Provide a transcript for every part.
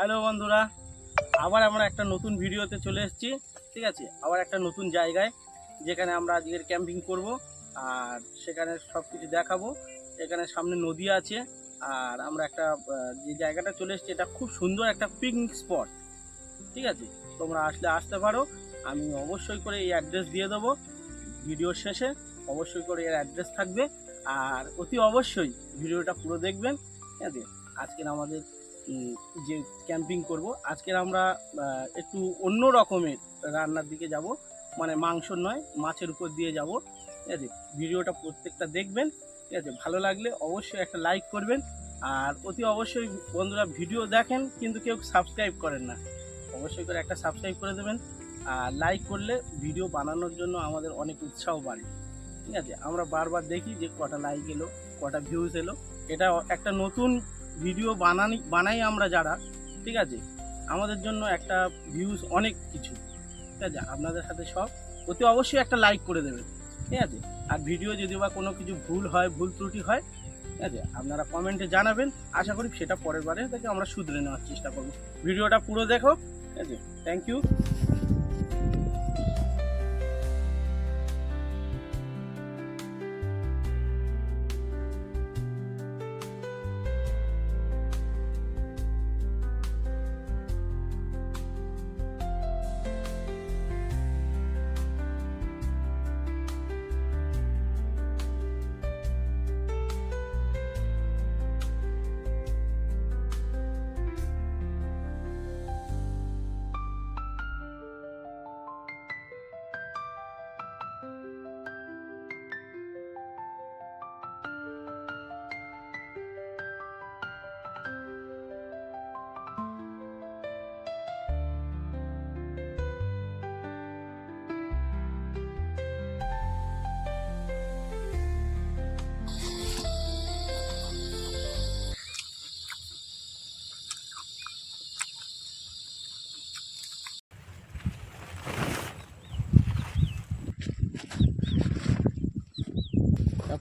Hello বন্ধুরা, আবার আমরা একটা নতুন ভিডিওতে চলে এসেছি। ঠিক আছে, আবার একটা নতুন জায়গায় যেখানে আমরা আজকের ক্যাম্পিং করব আর সেখানে সব কিছু দেখাবো। এখানে সামনে নদী আছে আর আমরা একটা যে জায়গাটা চলে এসেছি এটা খুব সুন্দর একটা পিকনিক স্পট। ঠিক আছে, তোমরা আসতে পারো। আমি অবশ্যই করে এই অ্যাড্রেস দিয়ে দেবো ভিডিওর শেষে। অবশ্যই করে এর অ্যাড্রেস থাকবে আর অতি অবশ্যই ভিডিওটা পুরো দেখবেন। ঠিক আছে, আজকের আমাদের যে ক্যাম্পিং করব, আজকের আমরা একটু অন্য রকমের রান্নার দিকে যাব, মানে মাংস নয়, মাছের উপর দিয়ে যাব। ঠিক আছে, ভিডিওটা প্রত্যেকটা দেখবেন। ঠিক আছে, ভালো লাগলে অবশ্যই একটা লাইক করবেন আর অতি অবশ্যই বন্ধুরা ভিডিও দেখেন কিন্তু কেউ সাবস্ক্রাইব করেন না, অবশ্যই করে একটা সাবস্ক্রাইব করে দেবেন। আর লাইক করলে ভিডিও বানানোর জন্য আমাদের অনেক উৎসাহ বাড়ে। ঠিক আছে, আমরা বারবার দেখি যে কটা লাইক এলো, কটা ভিউজ এলো। এটা একটা নতুন ভিডিও বানাই আমরা যারা, ঠিক আছে, আমাদের জন্য একটা ভিউজ অনেক কিছু। ঠিক আছে, আপনাদের সাথে সব অতি অবশ্যই একটা লাইক করে দেবেন। ঠিক আছে, আর ভিডিও যদি বা কোনো কিছু ভুল হয়, ভুল ত্রুটি হয়, ঠিক আছে, আপনারা কমেন্টে জানাবেন। আশা করি সেটা পরের বারে থেকে আমরা শুধরে নেওয়ার চেষ্টা করব। ভিডিওটা পুরো দেখো। ঠিক আছে, থ্যাংক ইউ।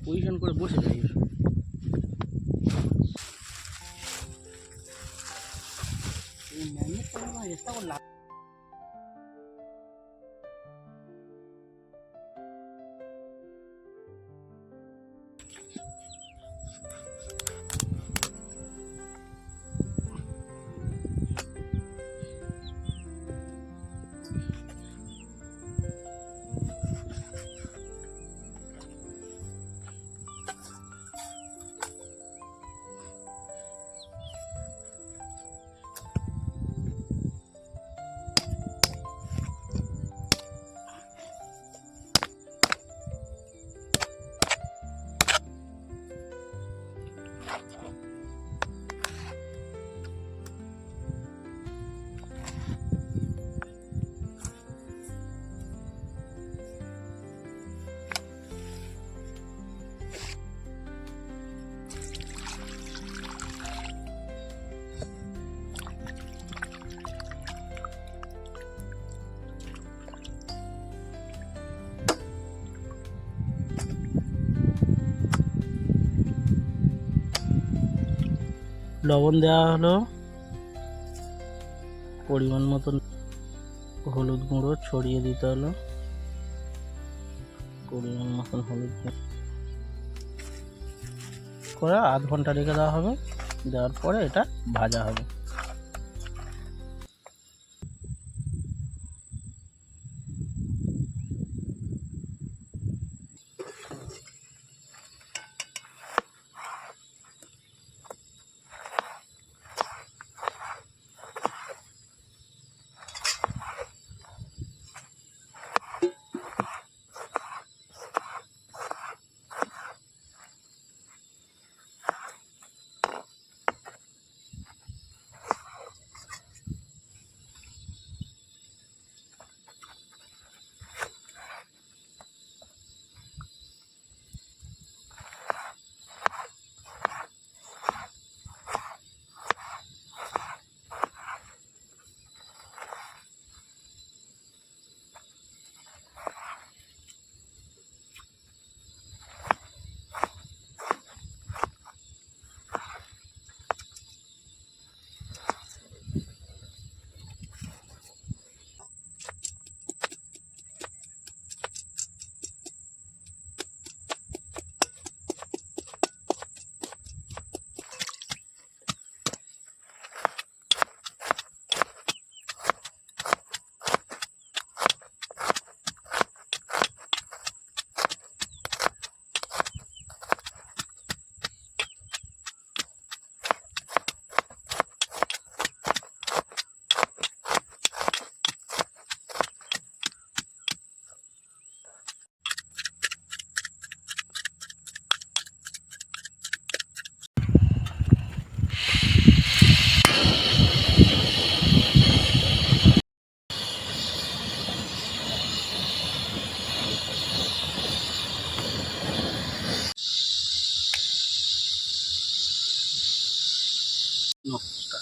পজিশন করে বসে যাই। চেষ্টা করলাম। লবণ দেওয়া হলো, পরিমাণ মতন হলুদ গুঁড়ো ছড়িয়ে দিতে হলো, পরিমাণ মতন হলুদ গুঁড়ো করে আধ ঘন্টা রেখে দেওয়া হবে। দেওয়ার পরে এটা ভাজা হবে। নকশা।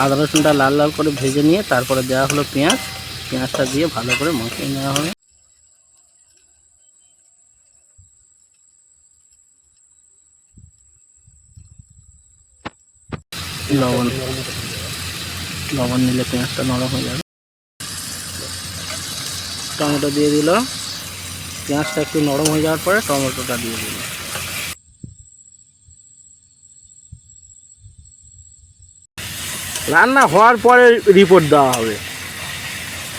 আদা রসুনটা লাল লাল করে ভেজে নিয়ে তারপরে দেওয়া হলো পেঁয়াজ। পেঁয়াজটা দিয়ে ভালো করে মাখিয়ে নেওয়া হবে। লবণ নিলে পেঁয়াজটা নরম হয়ে যাবে। টমেটো দিয়ে দিল। পেঁয়াজটা একটু নরম হয়ে যাওয়ার পরে টমেটোটা দিয়ে দিল। রান্না হওয়ার পরে রিপোর্ট দেওয়া হবে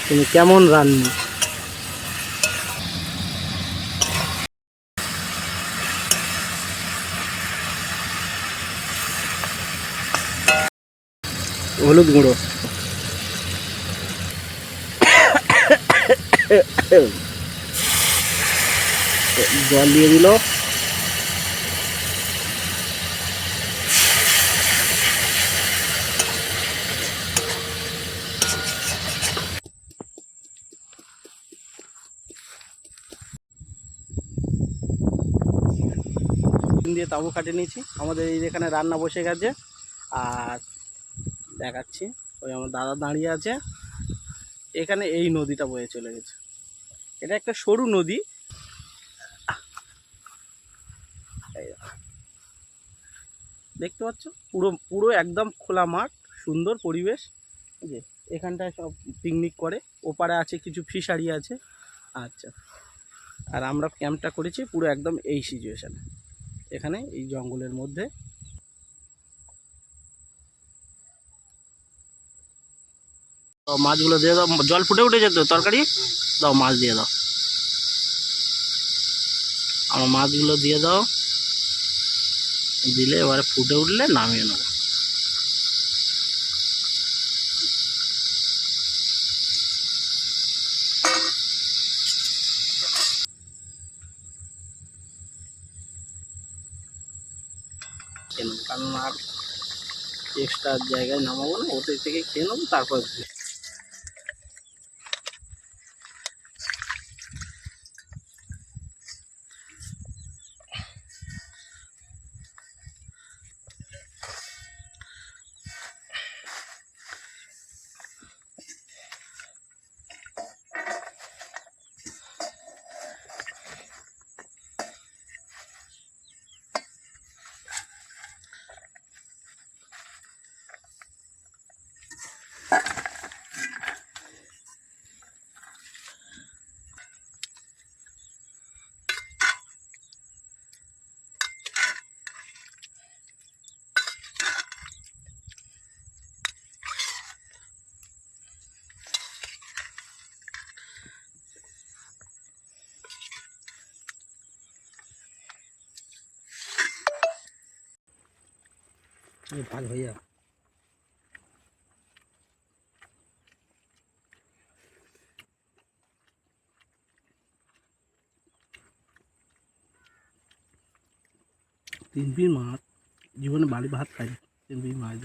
তুমি কেমন রান্নি। হলুদ গুঁড়ো, জল দিয়ে দিল। দিয়ে তাবু কাটিয়ে নিয়েছি। আমাদের এই যেখানে রান্না বসে গেছে। আর দেখাচ্ছি, ওই আমার দাদা দাঁড়িয়ে আছে। এখানে এই নদীটা বয়ে চলে গেছে। এটা একটা সরু নদী। দেখতে পাচ্ছ, পুরো পুরো একদম খোলা মাঠ, সুন্দর পরিবেশ। যে এখানটায় সব পিকনিক করে। ওপারে আছে কিছু ফিশারি আছে। আচ্ছা, আর আমরা ক্যাম্পটা করেছি পুরো একদম এই সিচুয়েশানে, এখানে এই জঙ্গলের মধ্যে। মাছগুলো দিয়ে দাও। জল ফুটে উঠে যেত, তরকারি দাও, মাছ দিয়ে দাও। আমার মাছগুলো দিয়ে দাও। দিলে এবারে ফুটে উঠলে নামিয়ে নেবো। কারণ আর এক্সট্রা জায়গায় নামাবো না, ওদের থেকে খেয়ে নেবো তারপর। भाग भैया। तीन पीस माछ जीवन बाड़ी भात खाई। तीन पीस माछ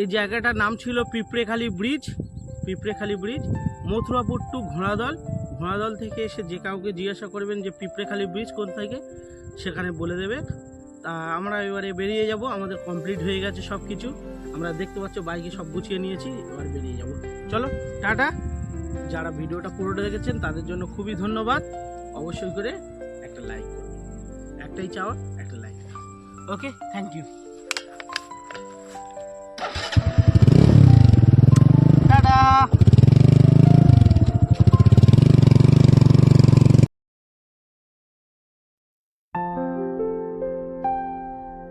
এই জায়গাটার নাম ছিল Pipdekhali bridge. Pipdekhali bridge, Mathurapur to Ghoradal. Ghoradal থেকে এসে যে কাউকে জিজ্ঞাসা করবেন যে পিঁপড়েখালি ব্রিজ কোন থেকে, সেখানে বলে দেবে। তা আমরা এবারে বেরিয়ে যাব। আমাদের কমপ্লিট হয়ে গেছে সব কিছু। আমরা দেখতে পাচ্ছ বাইকে সব গুছিয়ে নিয়েছি। এবার বেরিয়ে যাব। চলো টাটা। যারা ভিডিওটা পুরোটা দেখেছেন তাদের জন্য খুবই ধন্যবাদ। অবশ্যই করে একটা লাইক করবেন, একটাই চাওয়া, একটা লাইক। Okay, thank you.